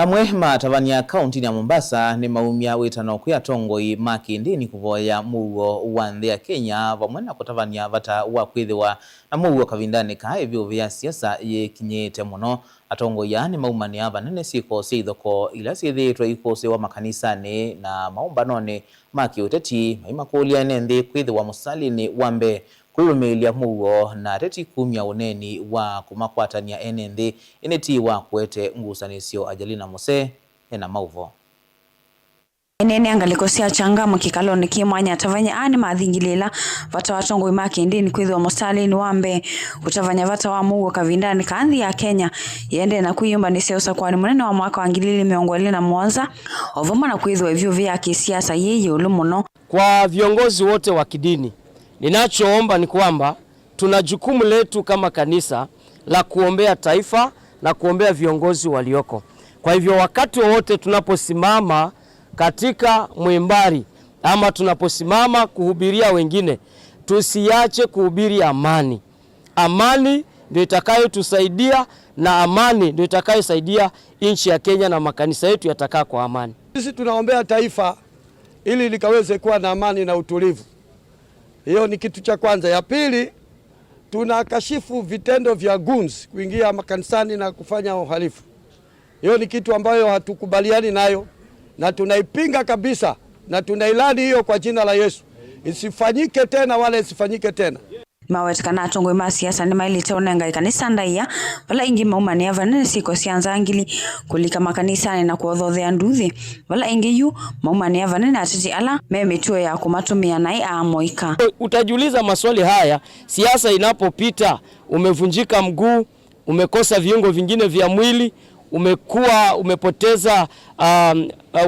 Amwe matavania kaunti ya Mombasa ni maumia witano kuya tongoi Makindini kuvoya mugo wa nthi ya Kenya vamwe na kutavania vata wa kwithiwa na mugo kavindani ka ivyo vya siasa yekinyite muno atongoi yani maumani avanene siko seithoko ila sithitwe ikose wa makanisani na maumbanoni makiuteti maimakulia nthi kwithiwa musalini wambe kulumilia mugo na teti kumya uneni wa kumakwatania enenthi ineti wa kwete ngusanisio Ajelina Mose ena mauvo enene angaliko sia changamo kikaloni kimwanya tavanya ani mathingilila vata watongoi Makindini kwithiwa musalini wambe kutavanya vata wa mugo kavindani ka nthi ya Kenya yende na kuyumba ni seosa kwani munene wa mwaka wa 2021 ovuma na kwithiwa ivyo vya kisiasa yeye ulumuno. Kwa viongozi wote wa kidini ninachoomba ni kwamba tuna jukumu letu kama kanisa la kuombea taifa na kuombea viongozi walioko. Kwa hivyo wakati wote tunaposimama katika mwimbari ama tunaposimama kuhubiria wengine, tusiache kuhubiri amani. Amani ndio itakayotusaidia na amani ndio itakayosaidia nchi ya Kenya na makanisa yetu yatakaa kwa amani. Sisi tunaombea taifa ili likaweze kuwa na amani na utulivu. Hiyo ni kitu cha kwanza. Ya pili, tunakashifu vitendo vya goons kuingia makanisani na kufanya uhalifu. Hiyo ni kitu ambayo hatukubaliani nayo na tunaipinga kabisa na tunailani hiyo kwa jina la Yesu. Isifanyike tena wala isifanyike tena. Mawetikana atongoi ma siasa ni mailite onenga ikanisa ndaiya wala ingi maumani avanene siko sianza angili kulika makanisani na kuothothea nduthi wala ingi yu maumani avanene atiti ala memituo ya kumatumia nai amoika. Utajiuliza maswali haya siasa inapopita, umevunjika mguu, umekosa viungo vingine vya mwili,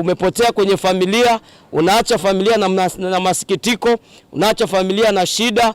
umepotea kwenye familia, unaacha familia na masikitiko, unaacha familia na shida.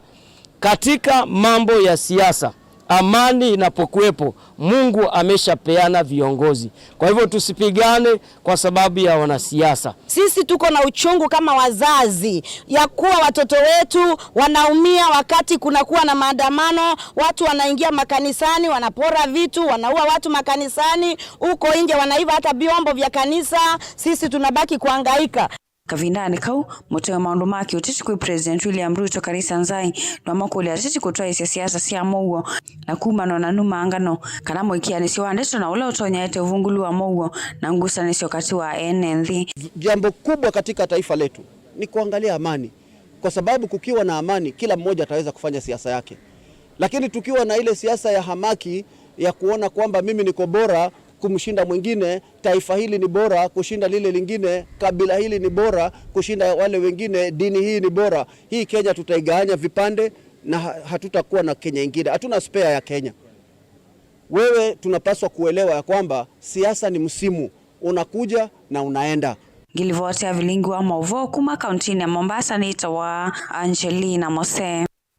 Katika mambo ya siasa, amani inapokuwepo, Mungu ameshapeana viongozi. Kwa hivyo tusipigane kwa sababu ya wanasiasa. Sisi tuko na uchungu kama wazazi ya kuwa watoto wetu wanaumia wakati kunakuwa na maandamano, watu wanaingia makanisani, wanapora vitu, wanaua watu makanisani, huko nje wanaiba hata vyombo vya kanisa, sisi tunabaki kuhangaika. Kavindani kau mutewa maundu maki utiti kui President William Ruto Karisa Nzai na makuli atiti kutoa isia siasa sia mugo na kumano na numa angano kana moikia sio wandeto na ula utonya ete uvungulu wa mugo na ngusanisio kati wa NND. Jambo kubwa katika taifa letu ni kuangalia amani, kwa sababu kukiwa na amani kila mmoja ataweza kufanya siasa yake. Lakini tukiwa na ile siasa ya hamaki ya kuona kwamba mimi niko bora kumshinda mwingine, taifa hili ni bora kushinda lile lingine, kabila hili ni bora kushinda wale wengine, dini hii ni bora, hii Kenya tutaigawanya vipande na hatutakuwa na Kenya ingine. Hatuna spare ya Kenya. Wewe tunapaswa kuelewa ya kwamba siasa ni msimu, unakuja na unaenda. Gilivote ya vilingu wa mauvo kuma kauntini ya Mombasa ni itawa Ajelina Mose.